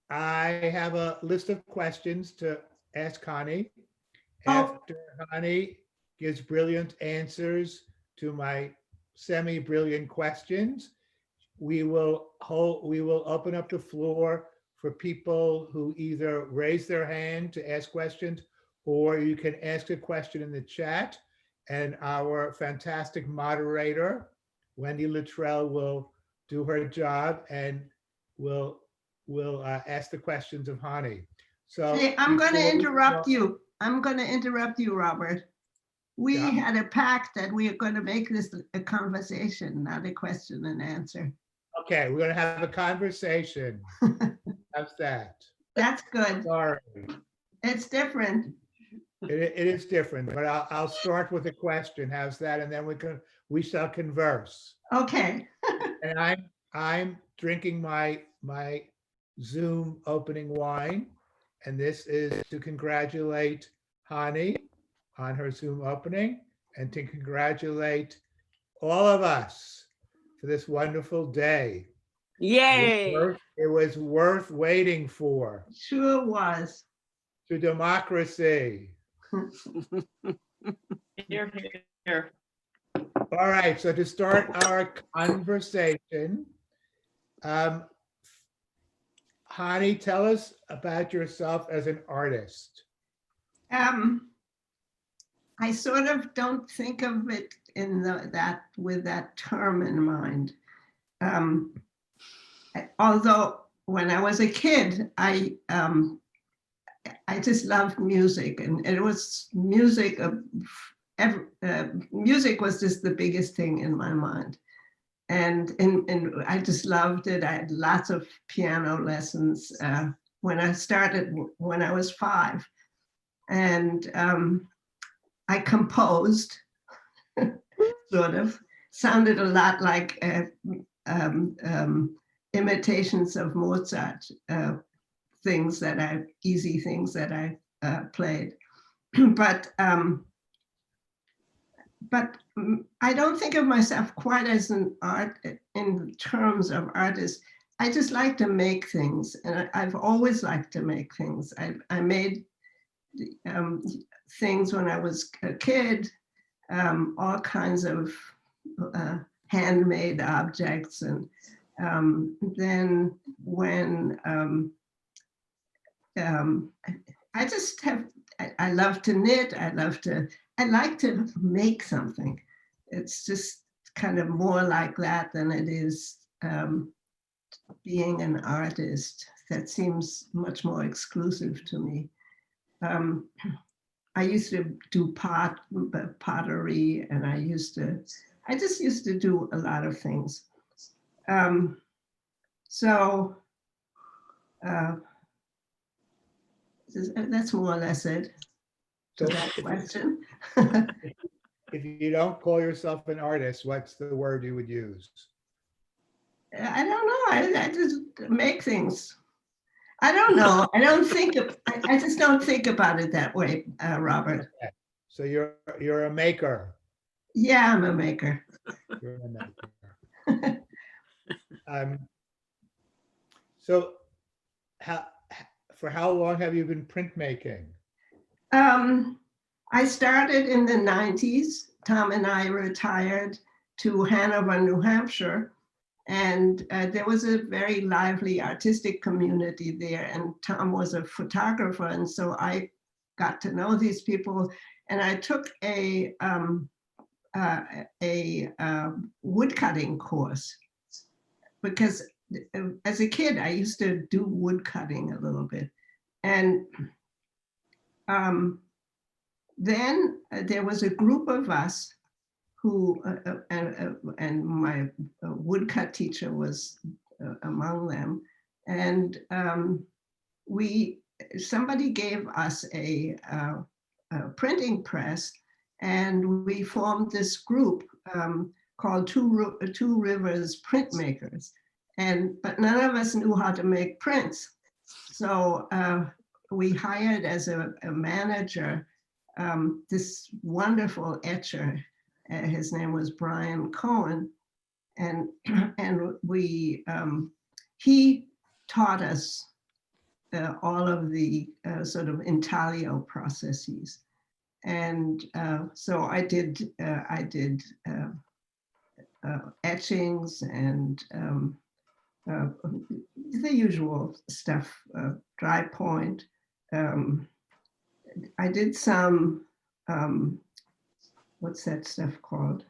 I have a list of questions to ask Connie. Oh, After Connie gives brilliant answers to my semi-brilliant questions, we will open up the floor for people who either raise their hand to ask questions, or you can ask a question in the chat, and our fantastic moderator, Wendy Luttrell, will do her job and will ask the questions of Hani. So hey, I'm going to before we interrupt start, you. I'm going to interrupt you, Robert. We yeah, had a pact that we are going to make this a conversation, not a question and answer. okay, we're gonna have a conversation. How's that? That's good. Sorry. It's different. It is different, but I'll start with a question. How's that? And then we shall converse. Okay. And I'm drinking my Zoom opening wine, and this is to congratulate Hani on her Zoom opening and to congratulate all of us for this wonderful day. Yay. It was worth waiting for. Sure was. To democracy. Here, here. All right, so to start our conversation, um, Hani, tell us about yourself as an artist. Um, I sort of don't think of it in that with that term in mind. Although when I was a kid, I just loved music, and it was music of music was just the biggest thing in my mind. And I just loved it. I had lots of piano lessons when I started when I was 5. And I composed, sort of, sounded a lot like imitations of Mozart, easy things that I played. but I don't think of myself quite as an art in terms of artist. I just like to make things, and I've always liked to make things. I made things when I was a kid, all kinds of handmade objects, and then when I just have, I love to knit. I like to make something. It's just kind of more like that than it is being an artist. That seems much more exclusive to me. I used to do pottery, and I just used to do a lot of things. So that's more or less it to So that question. if you don't call yourself an artist, what's the word you would use? I don't know. I just make things. I don't know. I just don't think about it that way, Robert. Okay. So you're a maker. Yeah, I'm a maker. You're a maker. So for how long have you been printmaking? I started in the 90s. Tom and I retired to Hanover, New Hampshire, and there was a very lively artistic community there, and Tom was a photographer, and so I got to know these people, and I took a woodcutting course, because as a kid I used to do woodcutting a little bit, and then there was a group of us who, and my woodcut teacher was among them, and somebody gave us a printing press, and we formed this group called Two Rivers Printmakers, but none of us knew how to make prints, so we hired as a manager this wonderful etcher. His name was Brian Cohen, and he taught us all of the sort of intaglio processes. And so I did etchings and the usual stuff, dry point. I did some, what's that stuff called?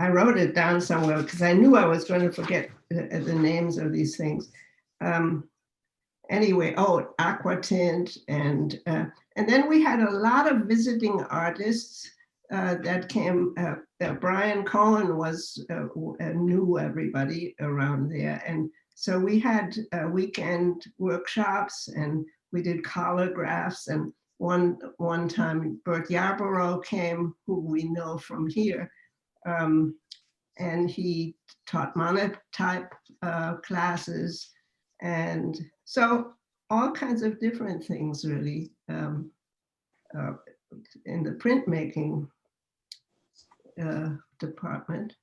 I wrote it down somewhere because I knew I was going to forget the names of these things. Anyway, oh, aqua tint, and then we had a lot of visiting artists that came. Brian Cohen was knew everybody around there, and so we had weekend workshops, and we did collagraphs. And one time, Bert Yarborough came, who we know from here, and he taught monotype classes, and so all kinds of different things really in the printmaking department.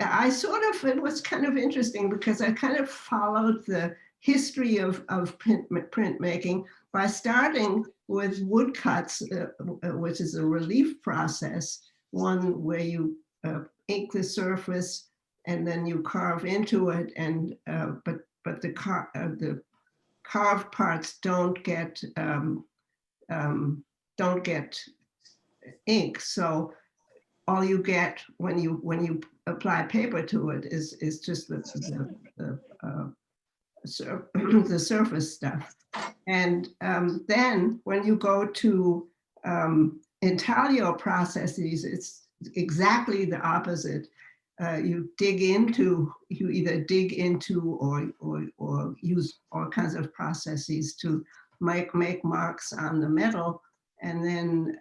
I sort of, it was kind of interesting because I kind of followed the history of printmaking by starting with woodcuts, which is a relief process, one where you ink the surface and then you carve into it, and but the carved parts don't get ink. So all you get when you apply paper to it is just the surface stuff. And then when you go to intaglio processes, it's exactly the opposite. You either dig into or use all kinds of processes to make marks on the metal, and then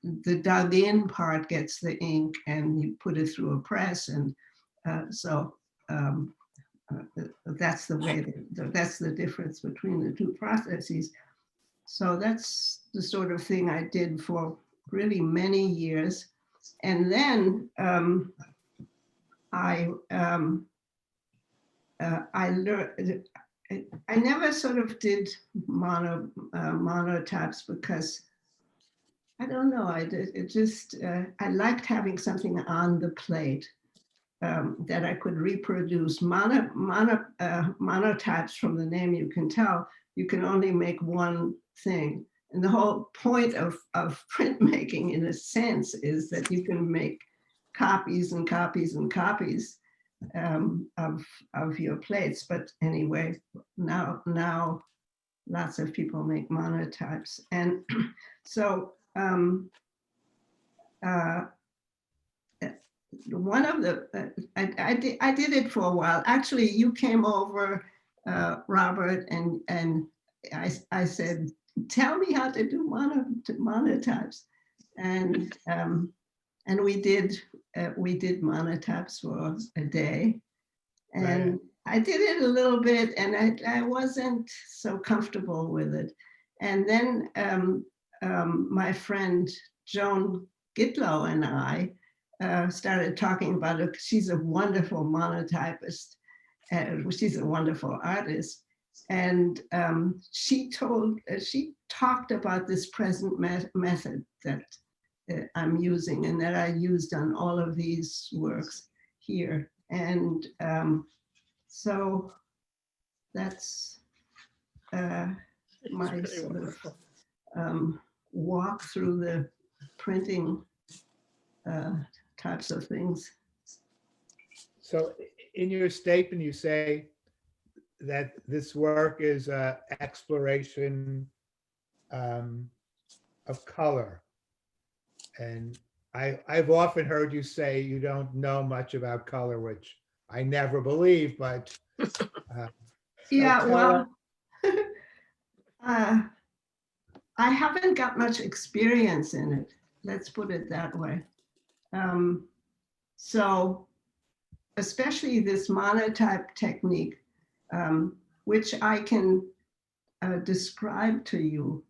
the dug in part gets the ink and you put it through a press, and so that's the way that's the difference between the two processes. So that's the sort of thing I did for really many years. And then I learned, I never sort of did monotypes because I don't know, I liked having something on the plate that I could reproduce. Monotypes, from the name you can tell, you can only make one thing. And the whole point of printmaking, in a sense, is that you can make copies and copies and copies of your plates. But anyway, now lots of people make monotypes. And so one of the, I did it for a while. Actually, you came over, Robert, and I said, tell me how to do monotypes, and we did monotypes for a day, and I did it a little bit, and I wasn't so comfortable with it, and then my friend Joan Gitlow and I started talking about it. She's a wonderful monotypist, she's a wonderful artist. And she talked about this present method that I'm using and that I used on all of these works here. And so that's my sort of walk through the printing types of things. So in your statement, you say that this work is an exploration of color. And I've often heard you say you don't know much about color, which I never believe, but yeah, well, I haven't got much experience in it. Let's put it that way. So especially this monotype technique, which I can describe to you,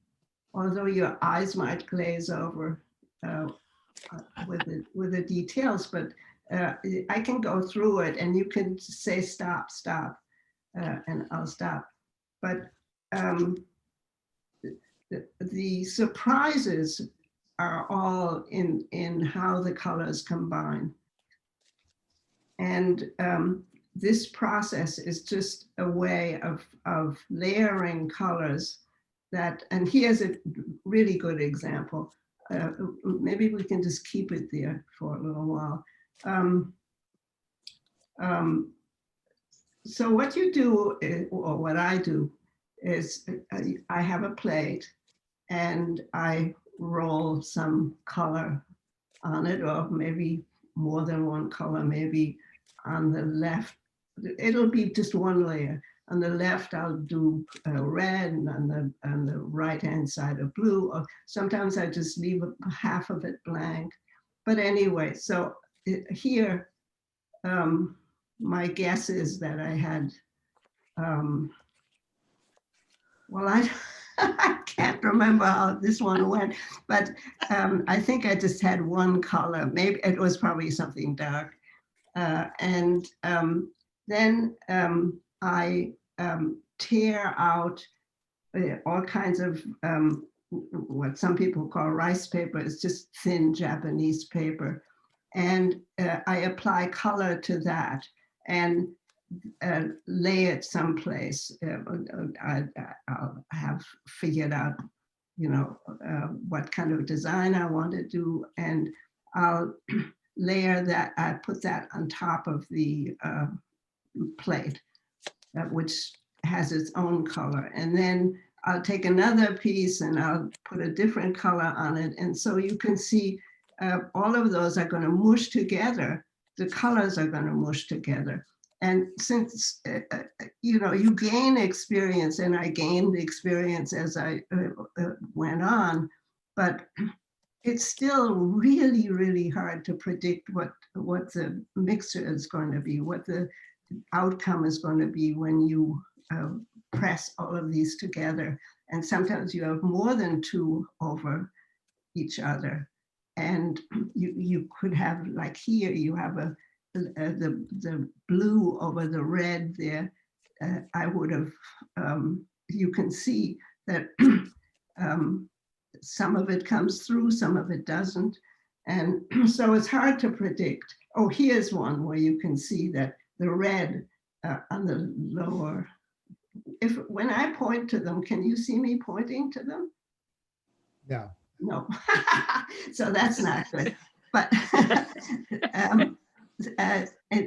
although your eyes might glaze over with the details, but I can go through it and you can say, stop, stop, and I'll stop. But the surprises are all in how the colors combine. And this process is just a way of layering colors that, and here's a really good example. Maybe we can just keep it there for a little while. So what you do, or what I do, is I have a plate and I roll some color on it, or maybe more than one color, maybe on the left. It'll be just one layer. On the left, I'll do red, and on the right-hand side of blue, or sometimes I just leave half of it blank. But anyway, so here, my guess is that I had, well, I can't remember how this one went, but I think I just had one color. Maybe it was probably something dark. And then I tear out all kinds of what some people call rice paper. It's just thin Japanese paper. And I apply color to that and lay it someplace. I'll have figured out, you know, what kind of design I want to do, and I'll layer that. I put that on top of the plate, which has its own color, and then I'll take another piece and I'll put a different color on it, and so you can see all of those are going to mush together. The colors are going to mush together. And since, you know, you gain experience, and I gained experience as I went on, but it's still really, really hard to predict what the mixture is going to be, what the outcome is going to be when you press all of these together. And sometimes you have more than two over each other. And you could have, like here, you have the blue over the red there. I would have, you can see that some of it comes through, some of it doesn't. And so it's hard to predict. Oh, here's one where you can see that the red on the lower, when I point to them, can you see me pointing to them? No. No, so that's not good. But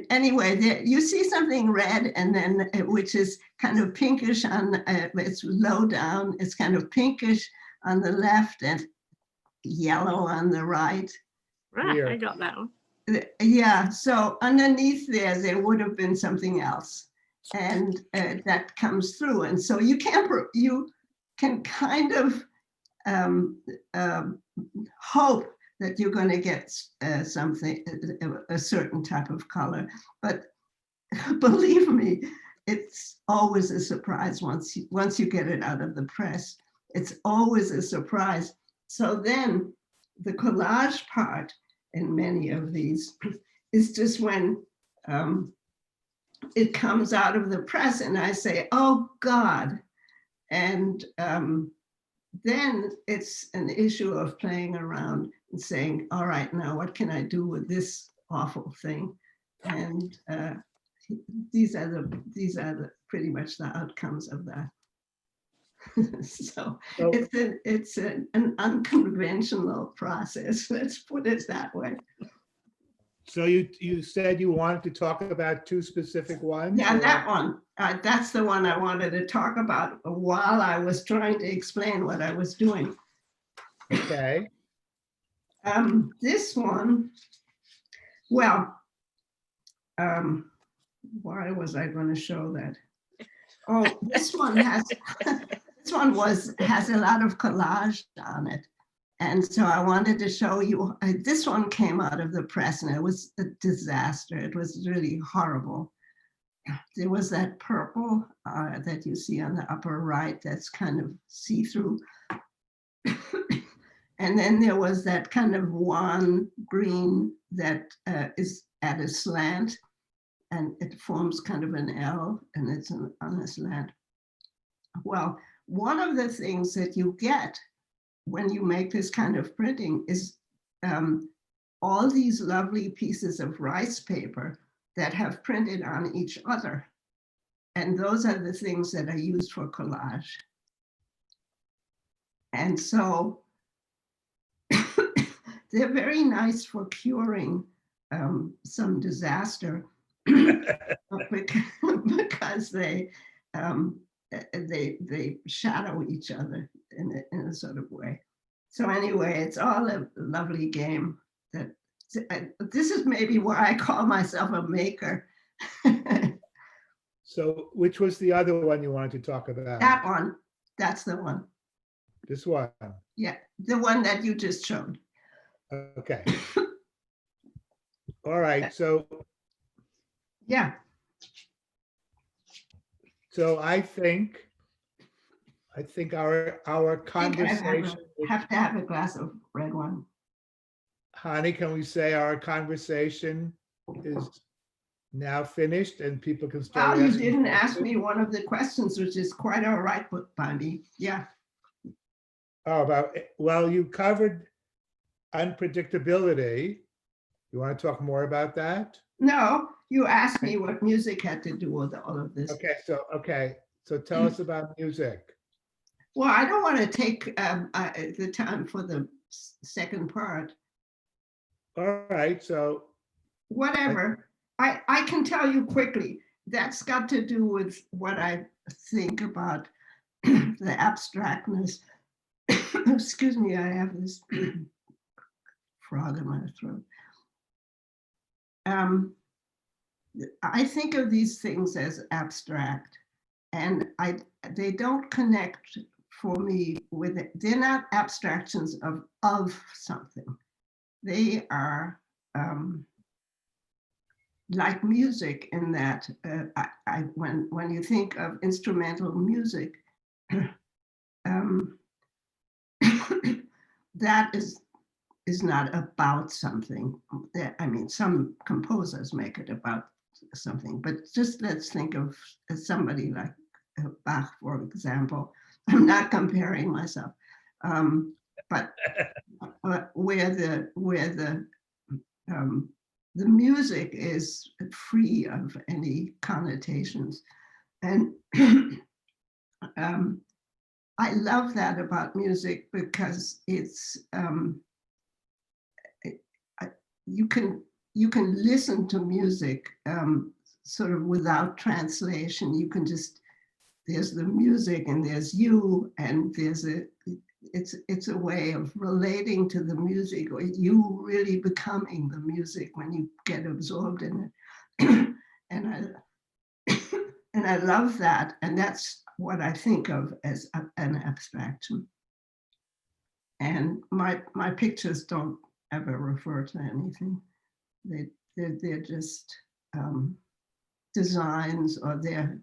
anyway, there, you see something red, and then which is kind of pinkish on, it's low down, it's kind of pinkish on the left and yellow on the right. Right, I got that one. Yeah, so underneath there would have been something else, and that comes through. And so you can kind of hope that you're going to get something, a certain type of color, but believe me, it's always a surprise once you get it out of the press. It's always a surprise. So then the collage part in many of these is just when it comes out of the press and I say, oh God, and then it's an issue of playing around and saying, all right, now what can I do with this awful thing? And these are the pretty much the outcomes of that. So it's an unconventional process. Let's put it that way. So you said you wanted to talk about two specific ones? Yeah, or- that one. That's the one I wanted to talk about while I was trying to explain what I was doing. Okay. This one, well, why was I going to show that? Oh, this one has has a lot of collage on it. And so I wanted to show you, this one came out of the press and it was a disaster. It was really horrible. There was that purple that you see on the upper right that's kind of see-through. And then there was that kind of wan green that is at a slant, and it forms kind of an L, and it's on a slant. Well, one of the things that you get when you make this kind of printing is all these lovely pieces of rice paper that have printed on each other. And those are the things that are used for collage. And so they're very nice for curing some disaster because they shadow each other in a sort of way. So anyway, it's all a lovely game. This is maybe why I call myself a maker. So which was the other one you wanted to talk about? That one, that's the one. This one. Yeah, the one that you just showed. Okay. All right. So Yeah. I think our I think I conversation, have to have a glass of red wine. Hani, can we say our conversation is now finished and people can start Well, you asking didn't ask questions? me one of the questions, which is quite all right, but Bundy. Yeah. Oh, well, you covered unpredictability. You want to talk more about that? No, you asked me what music had to do with all of this. Okay. So tell us about music. Well, I don't want to take the time for the second part. All right. So Whatever. I can tell you quickly. That's got to do with what I think about the abstractness. Excuse me, I have this frog in my throat. I think of these things as abstract, and they don't connect for me with it. They're not abstractions of something. They are like music in that when you think of instrumental music, that is not about something. I mean, some composers make it about something, but just let's think of somebody like Bach, for example. I'm not comparing myself, but where the music is free of any connotations, and I love that about music because it's you can listen to music sort of without translation. You can just, there's the music and there's you, and it's a way of relating to the music, or you really becoming the music when you get absorbed in it. and I love that, and that's what I think of as an abstraction. And my pictures don't ever refer to anything. They're just designs, or they're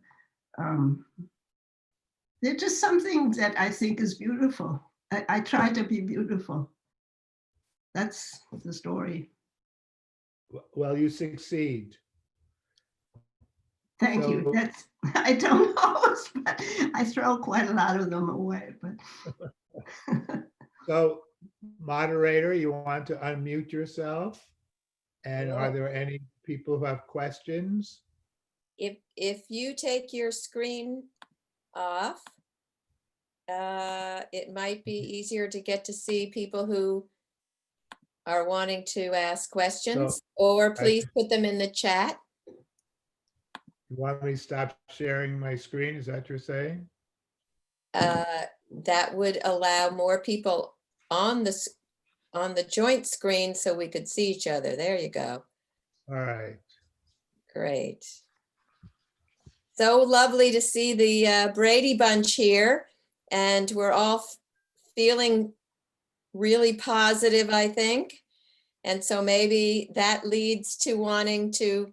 just something that I think is beautiful. I try to be beautiful. That's the story. Well, you succeed. Thank you. That's, I don't know, but I throw quite a lot of them away. But so, moderator, you want to unmute yourself? And are there any people who have questions? If you take your screen off, it might be easier to get to see people who are wanting to ask questions, or please put them in the chat. You want me to stop sharing my screen? Is that what you're saying? That would allow more people on the joint screen so we could see each other. There you go. All right. Great. So lovely to see the Brady Bunch here, and we're all feeling really positive, I think. And so maybe that leads to wanting to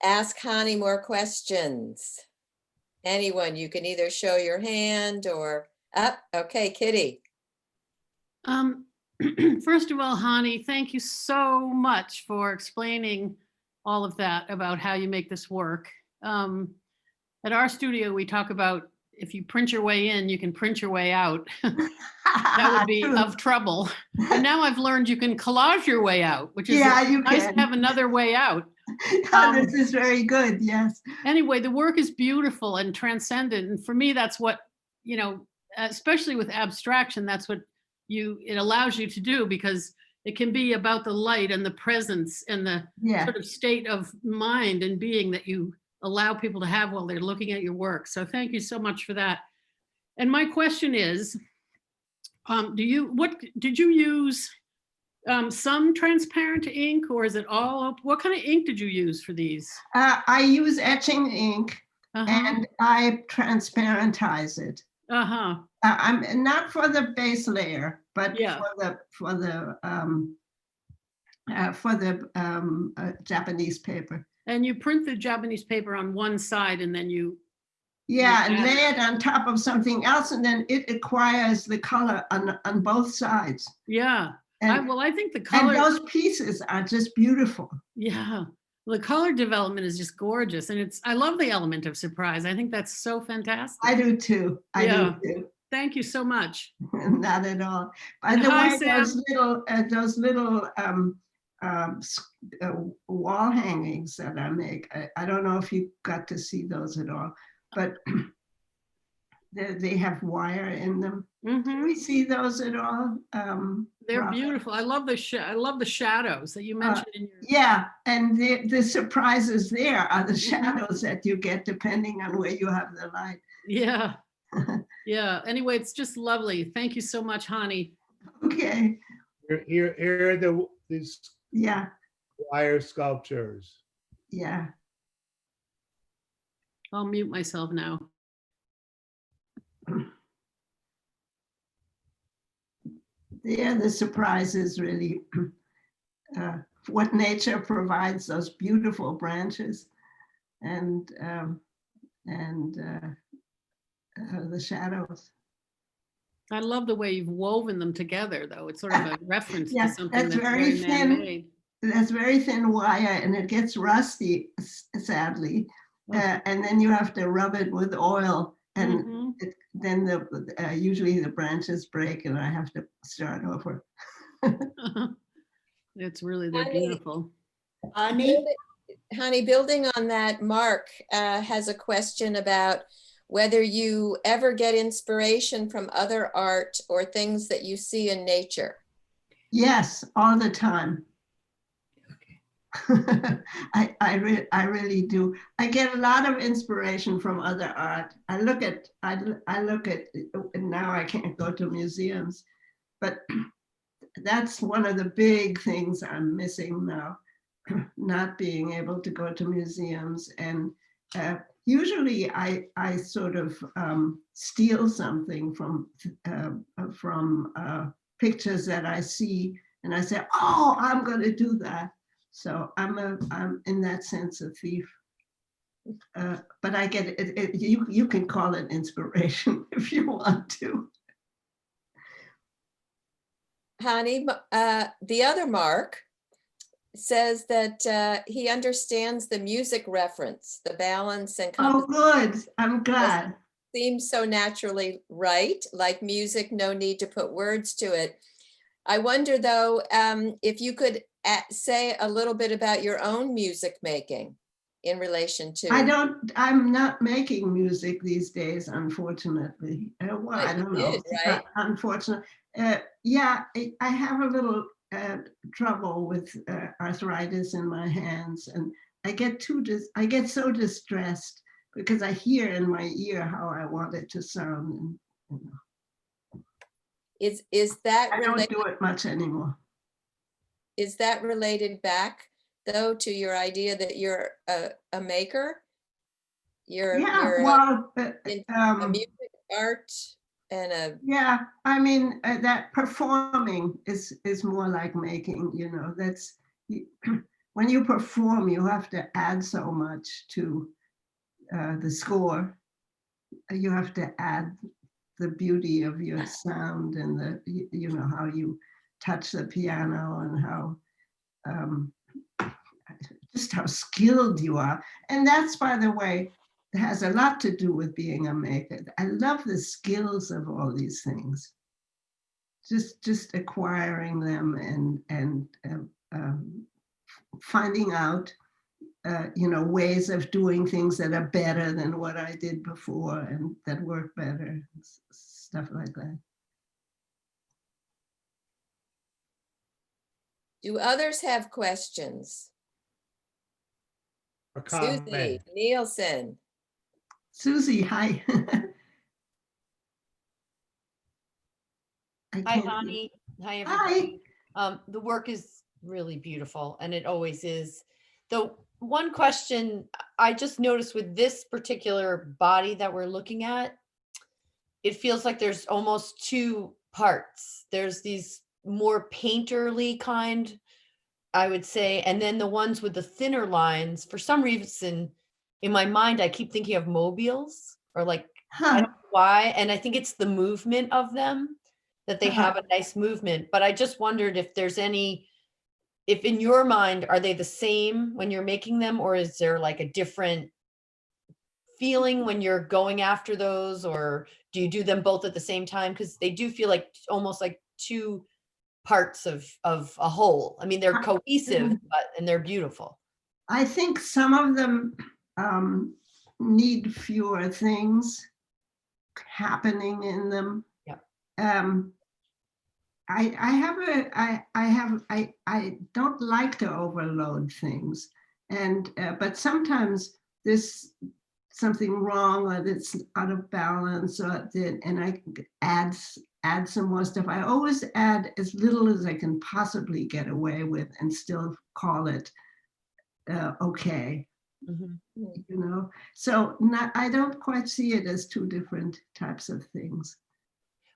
ask Hani more questions. Anyone, you can either show your hand or up. Okay, Kitty. First of all, Hani, thank you so much for explaining all of that about how you make this work. At our studio, we talk about if you print your way in, you can print your way out. That would be of trouble. But now I've learned you can collage your way out, which is Yeah, you nice can. to have another way out. This is very good, yes. Anyway, the work is beautiful and transcendent. And for me, that's what, you know, especially with abstraction, that's what it allows you to do, because it can be about the light and the presence and the Yeah. sort of state of mind and being that you allow people to have while they're looking at your work. So thank you so much for that. And my question is, did you use some transparent ink, or is it all, what kind of ink did you use for these? I use etching ink and I transparentize it. I'm not for the base layer, but for the Japanese paper. And you print the Japanese paper on one side and then you and lay it on top of something else, and then it acquires the color on both sides. Yeah. And, I think the color. And those pieces are just beautiful. Yeah. The color development is just gorgeous. And I love the element of surprise. I think that's so fantastic. I do too. I do too. Thank you so much. Not at all. By the way, those little wall hangings that I make, I don't know if you got to see those at all, but they have wire in them. Can we see those at all? They're beautiful. I love the shadows that you mentioned in your. Yeah, and the surprises there are the shadows that you get depending on where you have the light. Yeah. Yeah. Anyway, it's just lovely. Thank you so much, Hani. Okay. Here are these wire sculptures. Yeah. I'll mute myself now. Yeah, the surprise is really what nature provides, those beautiful branches and the shadows. I love the way you've woven them together, though. It's sort of a reference to something that's very thin. man-made. That's very thin wire, and it gets rusty, sadly. And then you have to rub it with oil, and then usually the branches break, and I have to start over. It's really, they're beautiful. Hani, building on that, Mark has a question about whether you ever get inspiration from other art or things that you see in nature. Yes, all the time. I really do. I get a lot of inspiration from other art. I look at now I can't go to museums, but that's one of the big things I'm missing now, not being able to go to museums. And usually I sort of steal something from pictures that I see, and I say, oh, I'm going to do that. So I'm in that sense a thief, but I get it. You can call it inspiration if you want to. Hani, the other Mark says that he understands the music reference, the balance and composition. Oh, good. I'm glad. Seems so naturally right, like music, no need to put words to it. I wonder, though, if you could say a little bit about your own music making in relation to. I'm not making music these days, unfortunately. Well, I don't know. Right? Unfortunately. Yeah, I have a little trouble with arthritis in my hands, and I get so distressed because I hear in my ear how I want it to sound. And, Is that I don't do it much anymore. Is that related back though to your idea that you're a maker? You're a music, art, and a I mean that performing is more like making. You know, that's when you perform, you have to add so much to the score. You have to add the beauty of your sound and the how you touch the piano and how just how skilled you are. And that's, by the way, has a lot to do with being a maker. I love the skills of all these things. Just acquiring them and finding out, ways of doing things that are better than what I did before and that work better, stuff like that. Do others have questions? A Susie comment. Nielsen. Susie, hi. I Hi, can't hear- Honey. Hi, Hi. everybody. The work is really beautiful, and it always is. The one question I just noticed with this particular body that we're looking at, it feels like there's almost two parts. There's these more painterly kind, I would say, and then the ones with the thinner lines. For some reason, in my mind, I keep thinking of mobiles, or like, I Huh. don't know why, and I think it's the movement of them, that they Uh-huh. have a nice movement. But I just wondered if there's any, if in your mind, are they the same when you're making them, or is there like a different feeling when you're going after those, or do you do them both at the same time? Because they do feel like almost like two parts of a whole. I mean, they're cohesive, and they're beautiful. I think some of them need fewer things happening in them. Yeah. I don't like to overload things, and but sometimes there's something wrong or that's out of balance, and I add some more stuff. I always add as little as I can possibly get away with and still call it okay. Mhm. So I don't quite see it as two different types of things.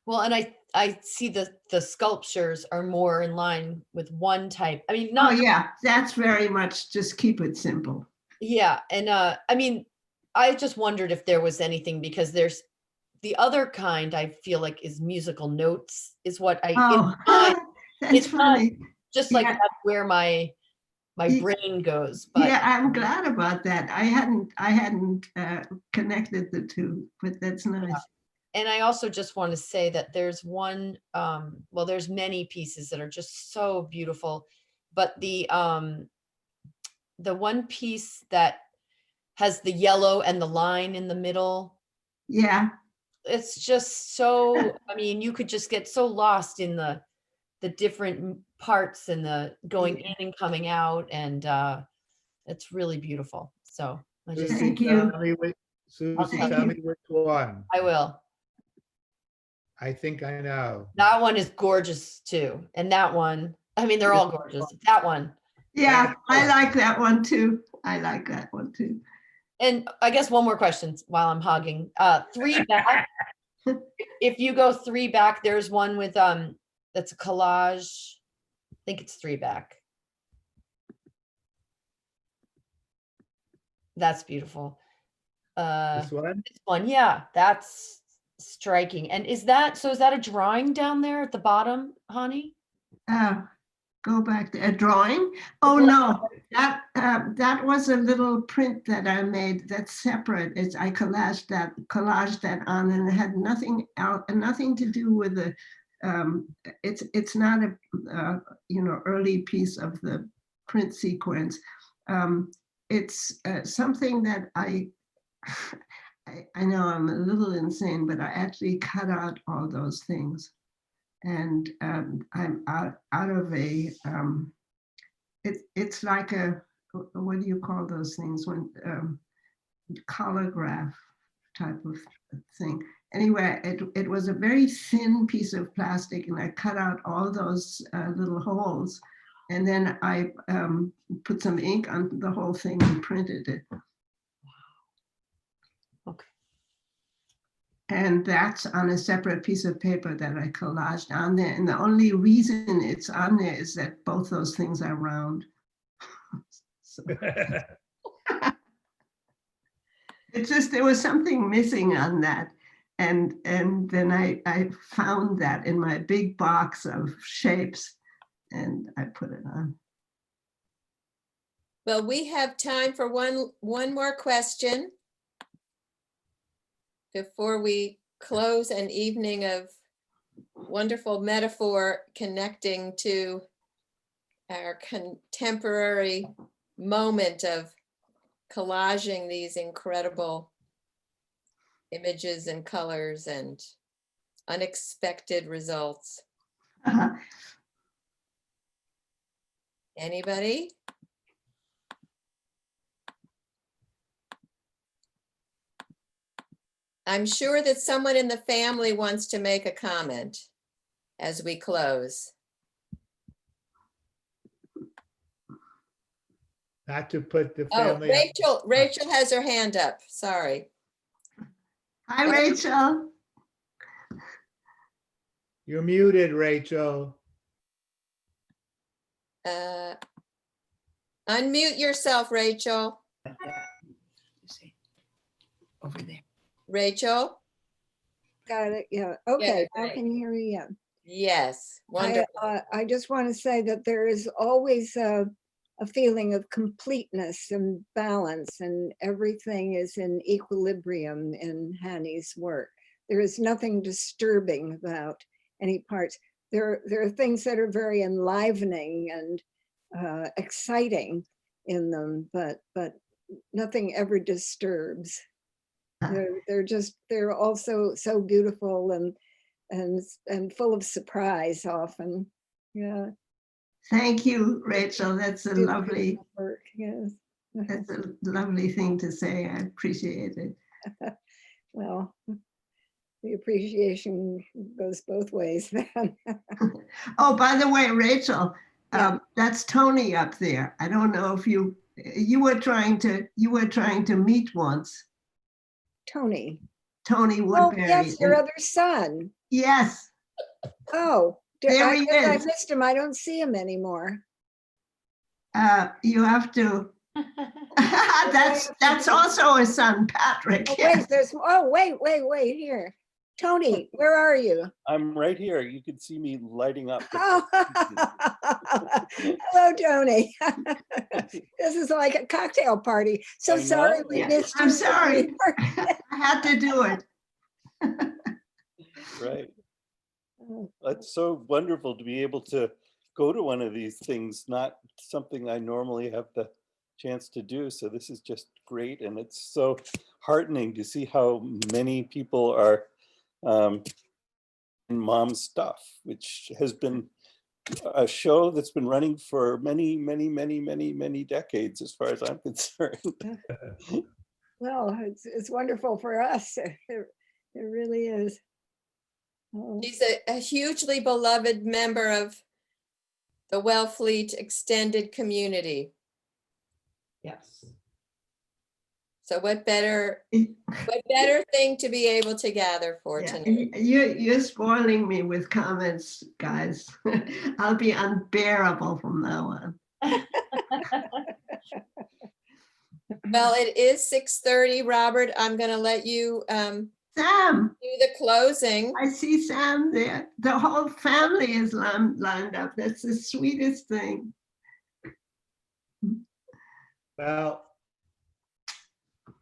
Well, and I see the sculptures are more in line with one type. I mean, Oh not, yeah, that's very much just keep it simple. yeah. And I mean, I just wondered if there was anything, because there's the other kind I feel like is musical notes is what I, Oh, that's it's not funny. just like Yeah. that's where my Ye- brain goes. But Yeah, I'm glad about that. I hadn't connected the two, but that's nice. and I also just want to say that there's one, well, there's many pieces that are just so beautiful, but the one piece that has the yellow and the line in the middle, Yeah, it's just so, I mean, you could just get so lost in the different parts and the going in and coming out, and it's really beautiful. So I just, Thank you. Susie, Thank tell you. me which one. I will. I think I know. That one is gorgeous too. And that one, I mean, they're all gorgeous. That one. Yeah, I like that one too. I like that one too. And I guess one more question while I'm hogging. 3 back. If you go 3 back, there's one with that's a collage. I think it's 3 back. That's beautiful. This one? This one, yeah, that's striking. And is that a drawing down there at the bottom, Honey? Go back to a drawing. Oh no, that was a little print that I made that's separate. I collaged that on, and it had nothing to do with the. It's not a early piece of the print sequence. It's something that I know I'm a little insane, but I actually cut out all those things. And I'm out of a, it's like a, what do you call those things when, holograph type of thing. Anyway, it was a very thin piece of plastic, and I cut out all those little holes, and then I put some ink on the whole thing and printed it. Okay. And that's on a separate piece of paper that I collaged on there. And the only reason it's on there is that both those things are round. So it's just, there was something missing on that. And then I found that in my big box of shapes and I put it on. Well, we have time for one more question before we close an evening of wonderful metaphor connecting to our contemporary moment of collaging these incredible images and colors and unexpected results. Anybody? I'm sure that someone in the family wants to make a comment as we close. Not to put the Oh, family. Rachel has her hand up. Sorry. Hi, Rachel. You're muted, Rachel. Unmute yourself, Rachel. Over there. Rachel? Got it, yeah. Okay, now right. can you hear me? Yeah. Yes, wonderful. I just want to say that there is always a feeling of completeness and balance, and everything is in equilibrium in Hanni's work. There is nothing disturbing about any parts. There are things that are very enlivening and exciting in them, but nothing ever disturbs. They're also so beautiful and full of surprise often. Yeah. Thank you, Rachel. That's a lovely, work. Yes. that's a lovely thing to say. I appreciate it. Well, the appreciation goes both ways then. Oh, by the way, Rachel, Yeah. that's Tony up there. I don't know if you were trying to meet once. Tony. Tony Oh, Woodbury. yes, your other son. Yes, Oh, There I he guess I is. missed him. I don't see him anymore. you have to. That's also his son, Patrick. Oh, Yes. wait here. Tony, where are you? I'm right here. You can see me lighting up. Oh. Hello, Tony. This is like a cocktail party. So I sorry know. we Yeah, missed you. I'm sorry. I had to do it. Right. Oh, It's so wonderful to be able to go to one of these things, not something I normally have the chance to do. So this is just great. And it's so heartening to see how many people are in Mom's Stuff, which has been a show that's been running for many decades, as far as I'm concerned. well, it's wonderful for us. It really is. Oh. She's a hugely beloved member of the Wellfleet extended community. Yes. So what better thing to be able to gather for Yeah, tonight? you're spoiling me with comments, guys. I'll be unbearable from now on. Well, it is 6:30, Robert. I'm gonna let you Sam, do the closing. I see Sam there. The whole family is lined up. That's the sweetest thing. Well,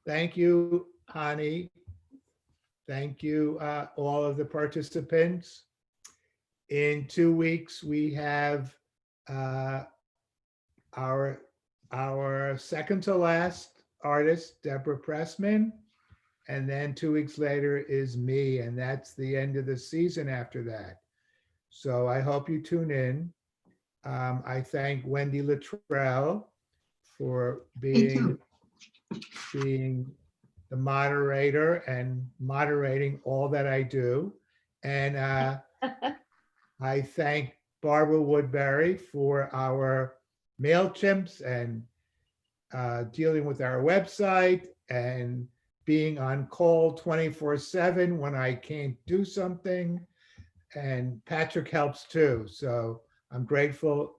thank you, Hani. Thank you, all of the participants. In 2 weeks, we have our second to last artist, Deborah Pressman. And then 2 weeks later is me, and that's the end of the season after that. So I hope you tune in. I thank Wendy Luttrell for being the moderator and moderating all that I do. And I thank Barbara Woodbury for our MailChimps and dealing with our website and being on call 24/7 when I can't do something. And Patrick helps too. So I'm grateful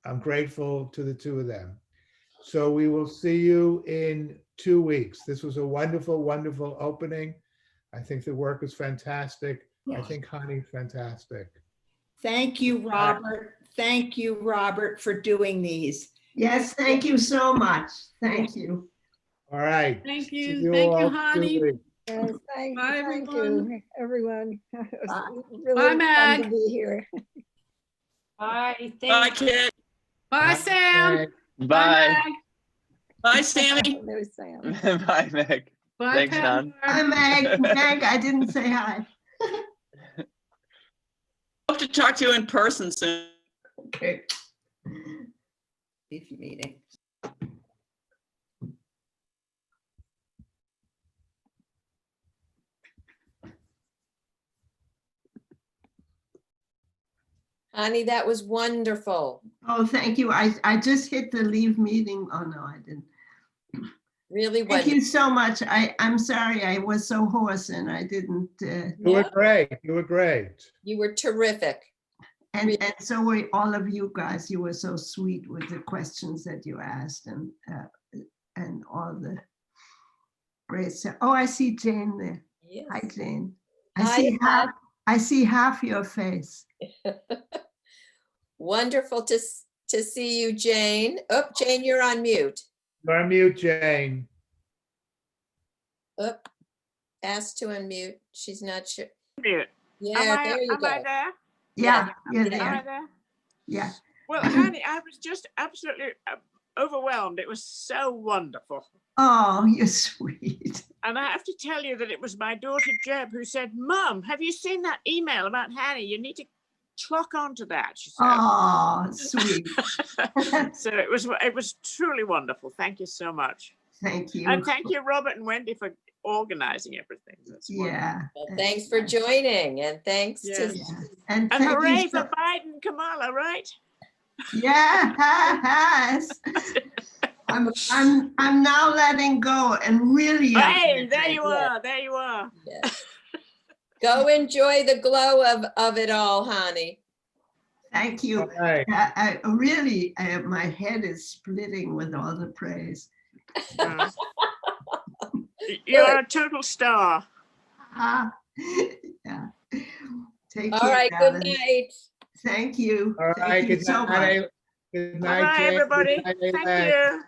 to the two of them. So we will see you in 2 weeks. This was a wonderful, wonderful opening. I think the work is fantastic. I Yeah. think Hanni's fantastic. Thank you, Robert. Thank you, Robert, for doing these. Yes, thank you so much. Thank you. All right. Thank See you. Thank you, all Honey. soon. Yes, thank Bye, you, everyone. It was Bye. really Bye, fun Mag. to be here. Bye. Bye, Thank Kit. Bye, Sam. Okay. Bye. Mag. Bye, Sammy. There's Sam. Bye, Meg. Bye, Thanks, Pat Don. Hi, Ward. Meg. Meg, I didn't say hi. Hope to talk to you in person soon. Okay. This meeting. Honey, that was wonderful. Oh, thank you. I just hit the leave meeting. Oh, no, I didn't. Really Thank wonderful. you so much. I'm sorry I was so hoarse and I didn't, You were Yeah. great. You were great. You were terrific. and so were all of you guys. You were so sweet with the questions that you asked and all the great stuff. Oh, I see Jane there. Yes. Hi, Jane. Hi, I see half your face. Wonderful to see you, Jane. Oh, Jane, you're on mute. You're on mute, Jane. Oh, asked to unmute. She's not sure. Mute. Yeah, there you Am I go. there? Yeah, you're Yeah. Am I there. there? Yeah. Well, Hanni, I was just absolutely overwhelmed. It was so wonderful. Oh, you're sweet. And I have to tell you that it was my daughter Jeb who said, Mum, have you seen that email about Hanni? You need to clock onto that, she said. Oh, sweet. So it was truly wonderful. Thank you so much. Thank you. And thank you, Robert and Wendy, for organizing everything. That's wonderful. Yeah. Well, thanks for joining and thanks Yeah. to, Yeah. And And thank you hooray so- for Biden, Kamala, right? Yes. I'm now letting go and really. Hey, there you Yeah. are. There you are. yeah. Go enjoy the glow of it all, Honey. Thank you. All right. I really, my head is splitting with all the praise. Uh, You're a total star. Ah, yeah. Take All care, right, good darling. night. Thank you. All Thank right. you Good so much. night. Good night, Bye-bye, Jane. Good everybody. night, Thank Elaine. you.